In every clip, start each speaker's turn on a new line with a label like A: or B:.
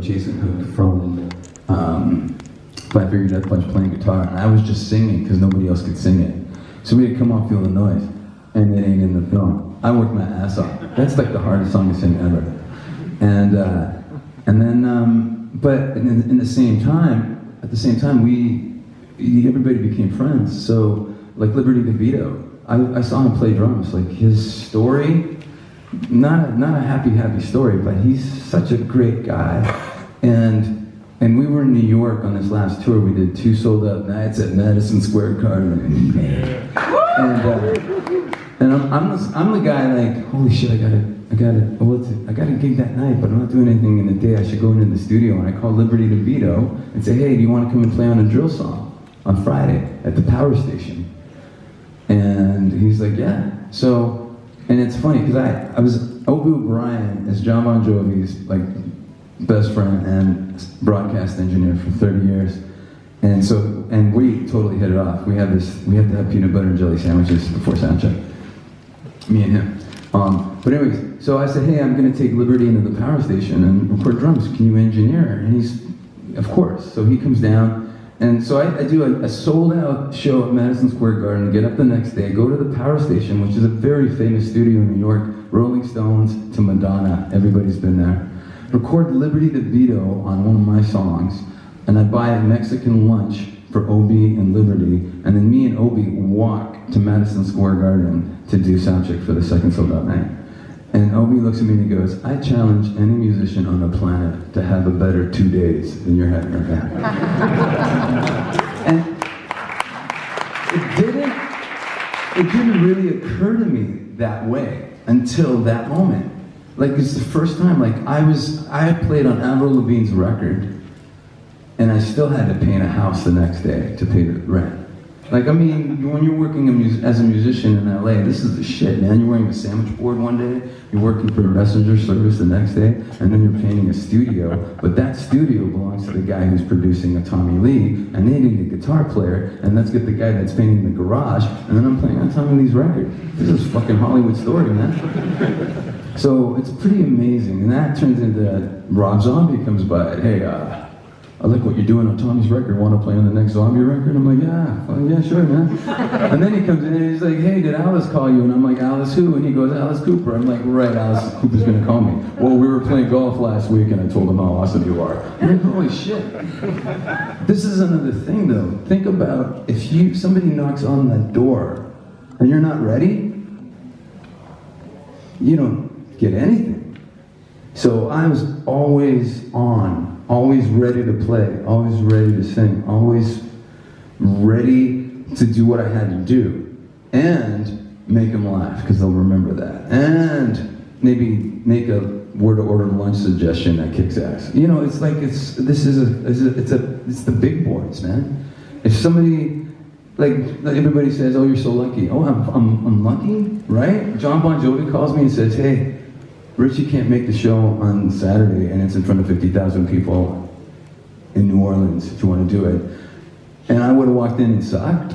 A: Jason Hook from Five Finger Death Punch playing guitar, and I was just singing because nobody else could sing it. So we had to come off Feel the Noise, and it ain't in the film. I worked my ass off. That's like the hardest song to sing ever. And then, but in the same time, at the same time, everybody became friends. So like Liberty DeVito, I saw him play drums. Like his story, not a happy story, but he's such a great guy. And we were in New York on this last tour. We did 2 sold-out nights at Madison Square Garden. And I'm the guy like, holy shit, I got a gig that night, but I'm not doing anything in the day. I should go into the studio. And I call Liberty DeVito and say, hey, do you want to come and play on a drill song on Friday at the Power Station? And he's like, yeah. So, and it's funny because I was Obi O'Brien is John Bon Jovi's like best friend and broadcast engineer for 30 years. And we totally hit it off. We have to have peanut butter and jelly sandwiches before soundcheck. Me and him. But anyways, so I said, hey, I'm gonna take Liberty into the Power Station and record drums. Can you engineer? And he's, of course. So he comes down, and so I do a sold-out show at Madison Square Garden, get up the next day, go to the Power Station, which is a very famous studio in New York, Rolling Stones to Madonna, everybody's been there. Record Liberty DeVito on one of my songs, and I buy a Mexican lunch for Obi and Liberty, and then me and Obi walk to Madison Square Garden to do soundcheck for the second sold-out night. And Obi looks at me and he goes, I challenge any musician on the planet to have a better 2 days than you're having right now. And it didn't really occur to me that way until that moment. Like, it's the first time, like, I had played on Avril Lavigne's record, and I still had to paint a house the next day to pay the rent. Like, I mean, when you're working as a musician in LA, this is the shit, man. You're wearing a sandwich board one day, you're working for a messenger service the next day, and then you're painting a studio. But that studio belongs to the guy who's producing a Tommy Lee, and they need a guitar player, and let's get the guy that's painting the garage, and then I'm playing on Tommy Lee's record. This is a fucking Hollywood story, man. So it's pretty amazing, and that turns into Rob Zombie comes by, hey, I like what you're doing on Tommy's record, want to play on the next Zombie record? I'm like, yeah, sure, man. And then he comes in and he's like, hey, did Alice call you? And I'm like, Alice who? And he goes, Alice Cooper. I'm like, right, Alice Cooper's gonna call me. Well, we were playing golf last week and I told him how awesome you are. I'm like, holy shit. This is another thing though. Think about if somebody knocks on that door and you're not ready, you don't get anything. So I was always on, always ready to play, always ready to sing, always ready to do what I had to do, and make them laugh because they'll remember that, and maybe make a word to order lunch suggestion that kicks ass. You know, it's like it's the big boys, man. If somebody like everybody says, oh, you're so lucky. Oh, I'm lucky, right? John Bon Jovi calls me and says, hey, Richie can't make the show on Saturday and it's in front of 50,000 people in New Orleans, if you want to do it. And I would have walked in and sucked.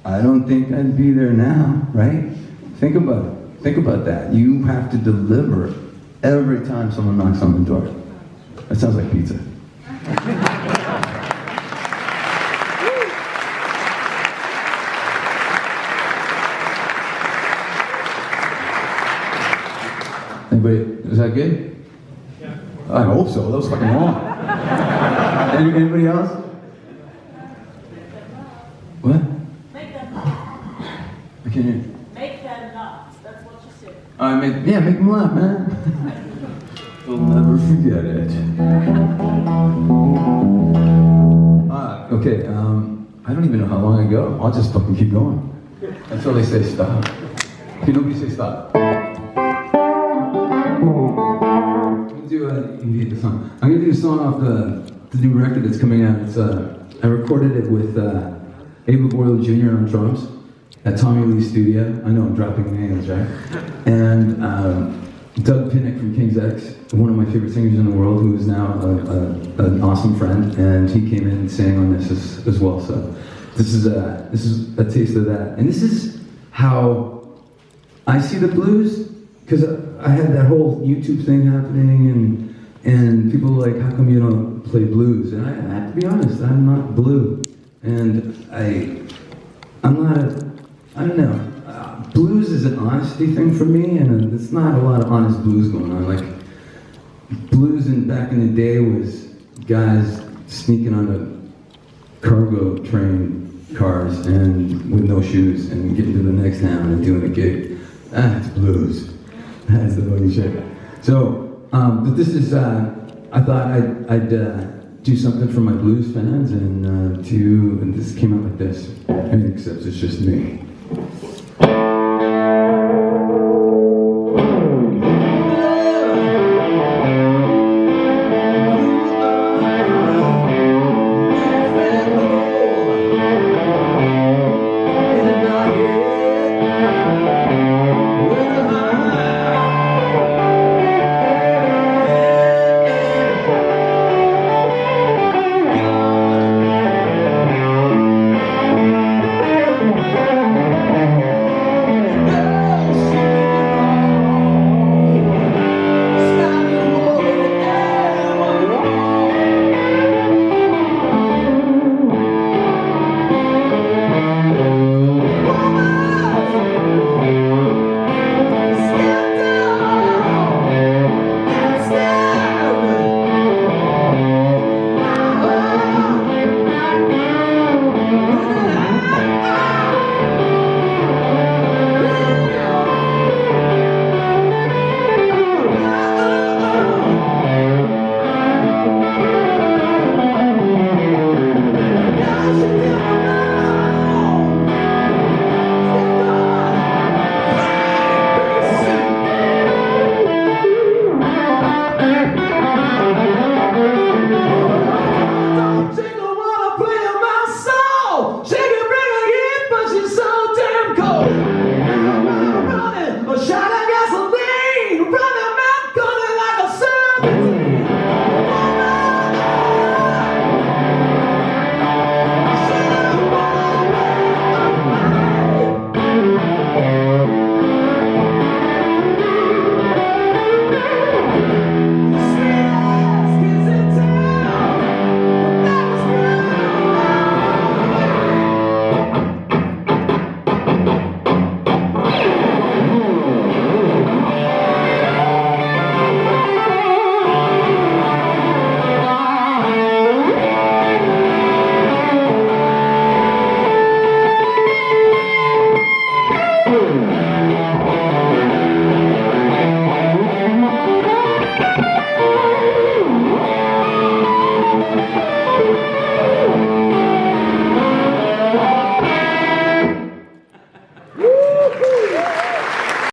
A: I don't think I'd be there now, right? Think about it. Think about that. You have to deliver every time someone knocks on the door. That sounds like pizza. Anybody, is that good? Yeah. I hope so. That was fucking long. Anybody else? What?
B: Make them laugh.
A: I can't hear.
B: Make them laugh. That's what you said.
A: Make them laugh, man. We'll never forget it. Okay. I don't even know how long I go. I'll just fucking keep going until they say stop. Can nobody say stop? I'm gonna do a song off the new record that's coming out. It's I recorded it with Abel Boyle Jr. on drums at Tommy Lee's studio. I know I'm dropping names, right? And Doug Pinnick from King's X, one of my favorite singers in the world, who is now an awesome friend, and he came in and sang on this as well. So this is a taste of that, and this is how I see the blues, because I had that whole YouTube thing happening, and And people were like, how come you don't play blues? And I have to be honest, I'm not blue. And I'm not I don't know. Blues is an honesty thing for me, and there's not a lot of honest blues going on. Like, blues back in the day was guys sneaking on the cargo train cars and with no shoes and getting to the next town and doing a gig. That's blues. That's the funny shit. So, but this is, I thought I'd do something for my blues fans, and this came out like this. Except it's just me.